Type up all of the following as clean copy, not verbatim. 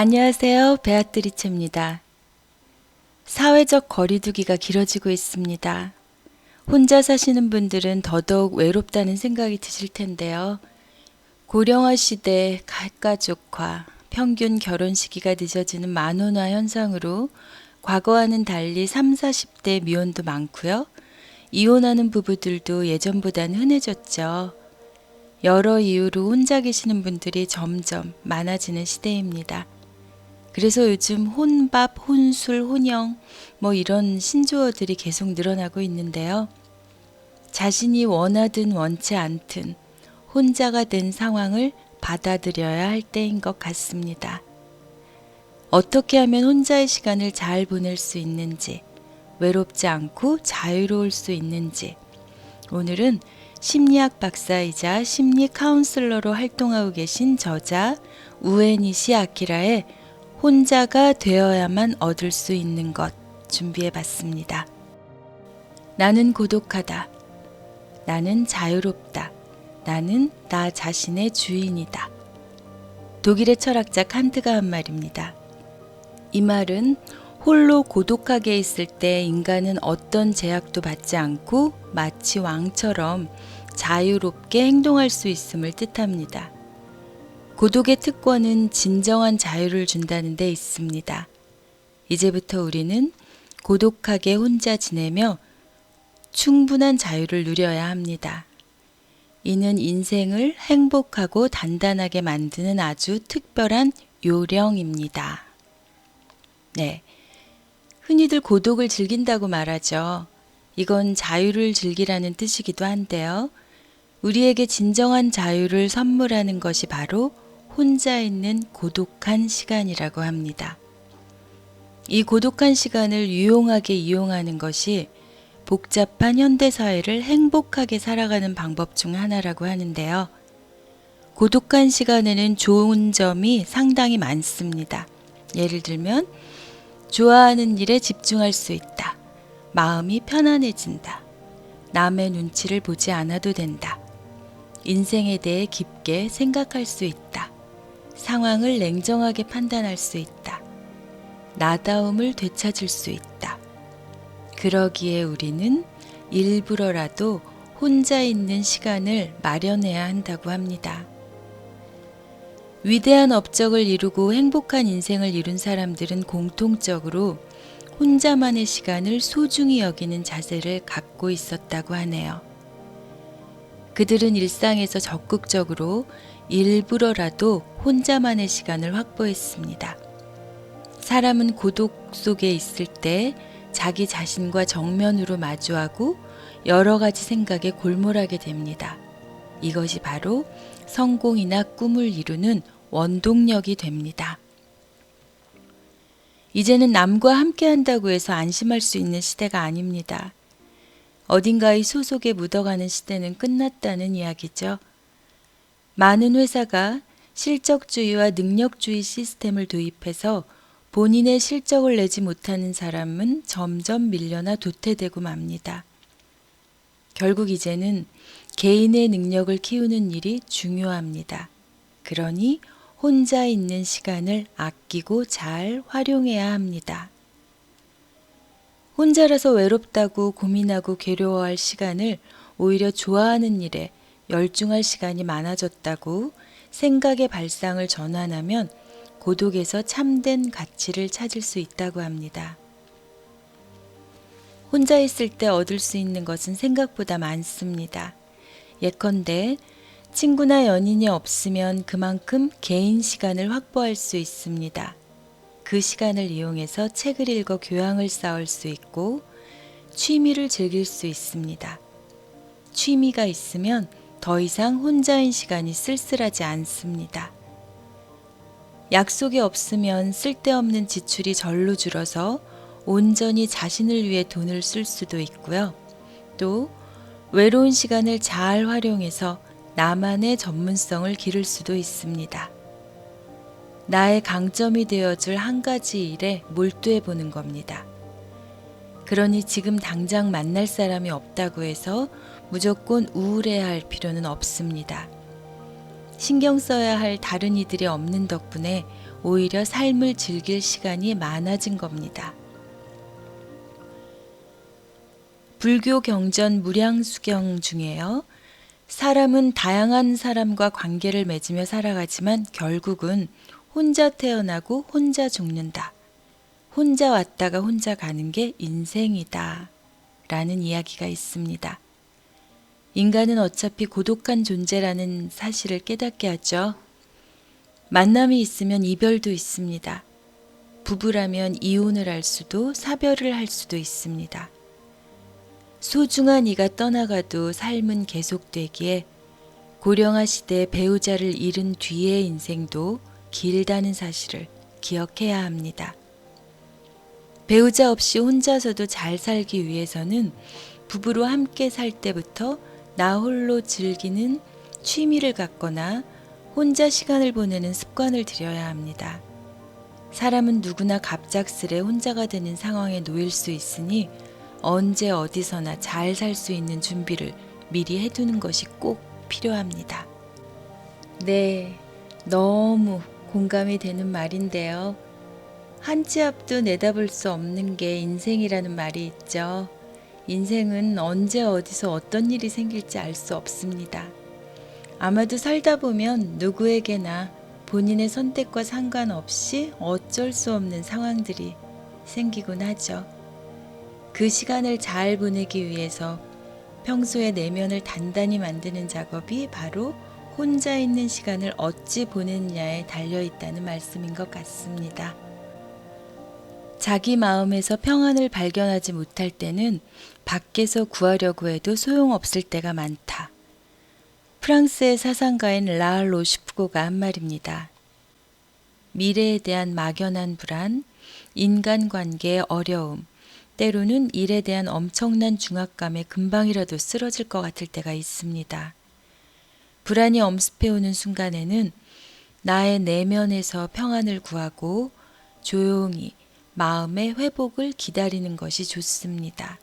안녕하세요. 베아트리체입니다. 사회적 거리두기가 길어지고 있습니다. 혼자 사시는 분들은 더더욱 외롭다는 생각이 드실 텐데요. 고령화 시대 가가족화, 평균 결혼 시기가 늦어지는 만혼화 현상으로 과거와는 달리 3, 40대 미혼도 많고요. 이혼하는 부부들도 예전보다는 흔해졌죠. 여러 이유로 혼자 계시는 분들이 점점 많아지는 시대입니다. 그래서 요즘 혼밥, 혼술, 혼영 이런 신조어들이 계속 늘어나고 있는데요. 자신이 원하든 원치 않든 혼자가 된 상황을 받아들여야 할 때인 것 같습니다. 어떻게 하면 혼자의 시간을 잘 보낼 수 있는지, 외롭지 않고 자유로울 수 있는지, 오늘은 심리학 박사이자 심리 카운슬러로 활동하고 계신 저자 우에니시 아키라의 혼자가 되어야만 얻을 수 있는 것 준비해봤습니다. 나는 고독하다. 나는 자유롭다. 나는 나 자신의 주인이다. 독일의 철학자 칸트가 한 말입니다. 이 말은 홀로 고독하게 있을 때 인간은 어떤 제약도 받지 않고 마치 왕처럼 자유롭게 행동할 수 있음을 뜻합니다. 고독의 특권은 진정한 자유를 준다는 데 있습니다. 이제부터 우리는 고독하게 혼자 지내며 충분한 자유를 누려야 합니다. 이는 인생을 행복하고 단단하게 만드는 아주 특별한 요령입니다. 네, 흔히들 고독을 즐긴다고 말하죠. 이건 자유를 즐기라는 뜻이기도 한데요. 우리에게 진정한 자유를 선물하는 것이 바로 혼자 있는 고독한 시간이라고 합니다. 이 고독한 시간을 유용하게 이용하는 것이 복잡한 현대사회를 행복하게 살아가는 방법 중 하나라고 하는데요. 고독한 시간에는 좋은 점이 상당히 많습니다. 예를 들면 좋아하는 일에 집중할 수 있다. 마음이 편안해진다. 남의 눈치를 보지 않아도 된다. 인생에 대해 깊게 생각할 수 있다. 상황을 냉정하게 판단할 수 있다. 나다움을 되찾을 수 있다. 그러기에 우리는 일부러라도 혼자 있는 시간을 마련해야 한다고 합니다. 위대한 업적을 이루고 행복한 인생을 이룬 사람들은 공통적으로 혼자만의 시간을 소중히 여기는 자세를 갖고 있었다고 하네요. 그들은 일상에서 적극적으로 일부러라도 혼자만의 시간을 확보했습니다. 사람은 고독 속에 있을 때 자기 자신과 정면으로 마주하고 여러 가지 생각에 골몰하게 됩니다. 이것이 바로 성공이나 꿈을 이루는 원동력이 됩니다. 이제는 남과 함께 한다고 해서 안심할 수 있는 시대가 아닙니다. 어딘가의 소속에 묻어가는 시대는 끝났다는 이야기죠. 많은 회사가 실적주의와 능력주의 시스템을 도입해서 본인의 실적을 내지 못하는 사람은 점점 밀려나 도태되고 맙니다. 결국 이제는 개인의 능력을 키우는 일이 중요합니다. 그러니 혼자 있는 시간을 아끼고 잘 활용해야 합니다. 혼자라서 외롭다고 고민하고 괴로워할 시간을 오히려 좋아하는 일에 열중할 시간이 많아졌다고 생각의 발상을 전환하면 고독에서 참된 가치를 찾을 수 있다고 합니다. 혼자 있을 때 얻을 수 있는 것은 생각보다 많습니다. 예컨대 친구나 연인이 없으면 그만큼 개인 시간을 확보할 수 있습니다. 그 시간을 이용해서 책을 읽어 교양을 쌓을 수 있고 취미를 즐길 수 있습니다. 취미가 있으면 더 이상 혼자인 시간이 쓸쓸하지 않습니다. 약속이 없으면 쓸데없는 지출이 절로 줄어서 온전히 자신을 위해 돈을 쓸 수도 있고요. 또 외로운 시간을 잘 활용해서 나만의 전문성을 기를 수도 있습니다. 나의 강점이 되어줄 한 가지 일에 몰두해 보는 겁니다. 그러니 지금 당장 만날 사람이 없다고 해서 무조건 우울해할 필요는 없습니다. 신경 써야 할 다른 이들이 없는 덕분에 오히려 삶을 즐길 시간이 많아진 겁니다. 불교 경전 무량수경 중에요. 사람은 다양한 사람과 관계를 맺으며 살아가지만 결국은 혼자 태어나고 혼자 죽는다. 혼자 왔다가 혼자 가는 게 인생이다. 라는 이야기가 있습니다. 인간은 어차피 고독한 존재라는 사실을 깨닫게 하죠. 만남이 있으면 이별도 있습니다. 부부라면 이혼을 할 수도 사별을 할 수도 있습니다. 소중한 이가 떠나가도 삶은 계속되기에 고령화 시대에 배우자를 잃은 뒤의 인생도 길다는 사실을 기억해야 합니다. 배우자 없이 혼자서도 잘 살기 위해서는 부부로 함께 살 때부터 나 홀로 즐기는 취미를 갖거나 혼자 시간을 보내는 습관을 들여야 합니다. 사람은 누구나 갑작스레 혼자가 되는 상황에 놓일 수 있으니 언제 어디서나 잘 살 수 있는 준비를 미리 해두는 것이 꼭 필요합니다. 네, 너무 공감이 되는 말인데요. 한 치 앞도 내다볼 수 없는 게 인생이라는 말이 있죠. 인생은 언제 어디서 어떤 일이 생길지 알 수 없습니다. 아마도 살다 보면 누구에게나 본인의 선택과 상관없이 어쩔 수 없는 상황들이 생기곤 하죠. 그 시간을 잘 보내기 위해서 평소에 내면을 단단히 만드는 작업이 바로 혼자 있는 시간을 어찌 보내느냐에 달려있다는 말씀인 것 같습니다. 자기 마음에서 평안을 발견하지 못할 때는 밖에서 구하려고 해도 소용없을 때가 많다. 프랑스의 사상가인 라 로슈프고가 한 말입니다. 미래에 대한 막연한 불안, 인간관계의 어려움, 때로는 일에 대한 엄청난 중압감에 금방이라도 쓰러질 것 같을 때가 있습니다. 불안이 엄습해오는 순간에는 나의 내면에서 평안을 구하고 조용히 마음의 회복을 기다리는 것이 좋습니다.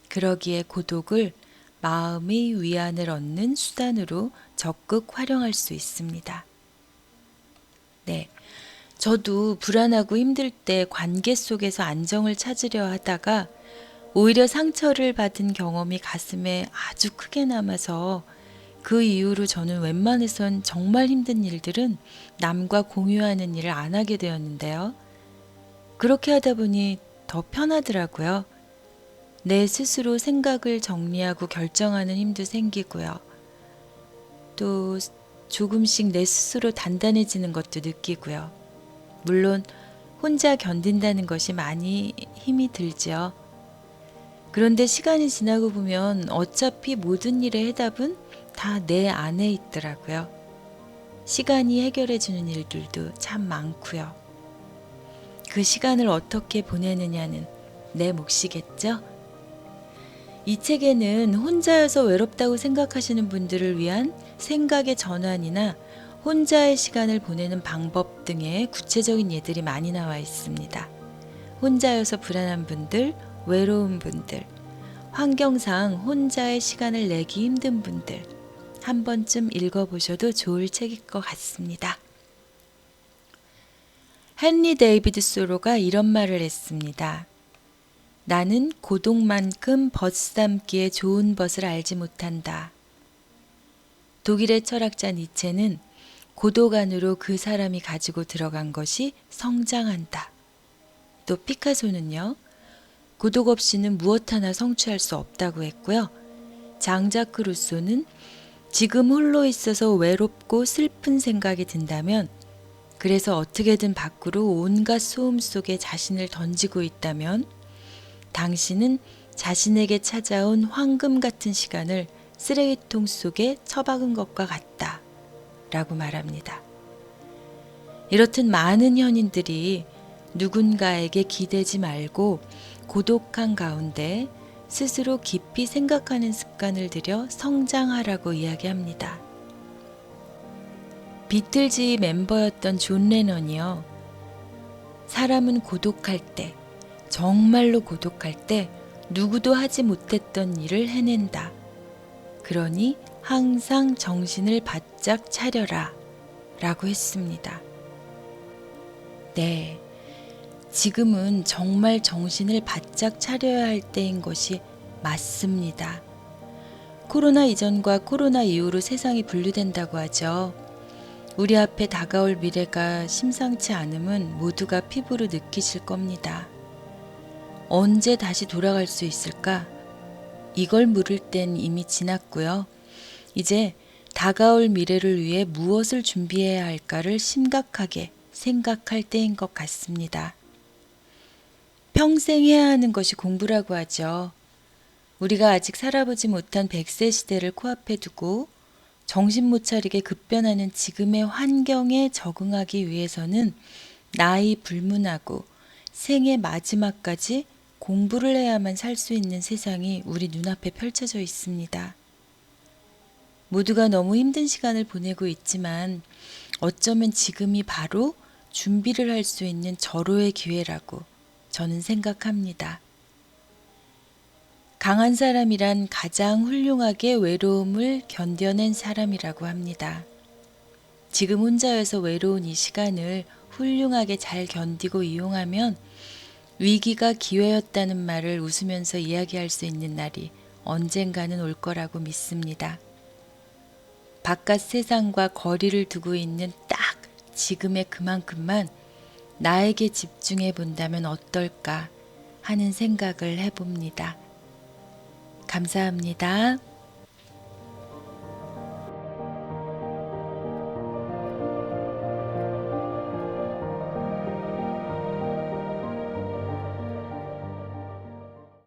그러기에 고독을 마음의 위안을 얻는 수단으로 적극 활용할 수 있습니다. 네, 저도 불안하고 힘들 때 관계 속에서 안정을 찾으려 하다가 오히려 상처를 받은 경험이 가슴에 아주 크게 남아서 그 이후로 저는 웬만해선 정말 힘든 일들은 남과 공유하는 일을 안 하게 되었는데요. 그렇게 하다 보니 더 편하더라고요. 내 스스로 생각을 정리하고 결정하는 힘도 생기고요. 또 조금씩 내 스스로 단단해지는 것도 느끼고요. 물론 혼자 견딘다는 것이 많이 힘이 들죠. 그런데 시간이 지나고 보면 어차피 모든 일의 해답은 다 내 안에 있더라고요. 시간이 해결해주는 일들도 참 많고요. 그 시간을 어떻게 보내느냐는 내 몫이겠죠? 이 책에는 혼자여서 외롭다고 생각하시는 분들을 위한 생각의 전환이나 혼자의 시간을 보내는 방법 등의 구체적인 예들이 많이 나와 있습니다. 혼자여서 불안한 분들, 외로운 분들, 환경상 혼자의 시간을 내기 힘든 분들, 한 번쯤 읽어보셔도 좋을 책일 것 같습니다. 헨리 데이비드 소로가 이런 말을 했습니다. 나는 고독만큼 벗 담기에 좋은 벗을 알지 못한다. 독일의 철학자 니체는 고독 안으로 그 사람이 가지고 들어간 것이 성장한다. 또 피카소는요. 고독 없이는 무엇 하나 성취할 수 없다고 했고요. 장자크 루소는 지금 홀로 있어서 외롭고 슬픈 생각이 든다면 그래서 어떻게든 밖으로 온갖 소음 속에 자신을 던지고 있다면 당신은 자신에게 찾아온 황금 같은 시간을 쓰레기통 속에 처박은 것과 같다. 라고 말합니다. 이렇듯 많은 현인들이 누군가에게 기대지 말고 고독한 가운데 스스로 깊이 생각하는 습관을 들여 성장하라고 이야기합니다. 비틀즈 멤버였던 존 레넌이요. 사람은 고독할 때, 정말로 고독할 때 누구도 하지 못했던 일을 해낸다. 그러니 항상 정신을 바짝 차려라 라고 했습니다. 네, 지금은 정말 정신을 바짝 차려야 할 때인 것이 맞습니다. 코로나 이전과 코로나 이후로 세상이 분류된다고 하죠. 우리 앞에 다가올 미래가 심상치 않음은 모두가 피부로 느끼실 겁니다. 언제 다시 돌아갈 수 있을까? 이걸 물을 땐 이미 지났고요. 이제 다가올 미래를 위해 무엇을 준비해야 할까를 심각하게 생각할 때인 것 같습니다. 평생 해야 하는 것이 공부라고 하죠. 우리가 아직 살아보지 못한 100세 시대를 코앞에 두고 정신 못 차리게 급변하는 지금의 환경에 적응하기 위해서는 나이 불문하고 생의 마지막까지 공부를 해야만 살 수 있는 세상이 우리 눈앞에 펼쳐져 있습니다. 모두가 너무 힘든 시간을 보내고 있지만 어쩌면 지금이 바로 준비를 할 수 있는 절호의 기회라고 저는 생각합니다. 강한 사람이란 가장 훌륭하게 외로움을 견뎌낸 사람이라고 합니다. 지금 혼자여서 외로운 이 시간을 훌륭하게 잘 견디고 이용하면 위기가 기회였다는 말을 웃으면서 이야기할 수 있는 날이 언젠가는 올 거라고 믿습니다. 바깥 세상과 거리를 두고 있는 딱 지금의 그만큼만 나에게 집중해 본다면 어떨까 하는 생각을 해봅니다. 감사합니다.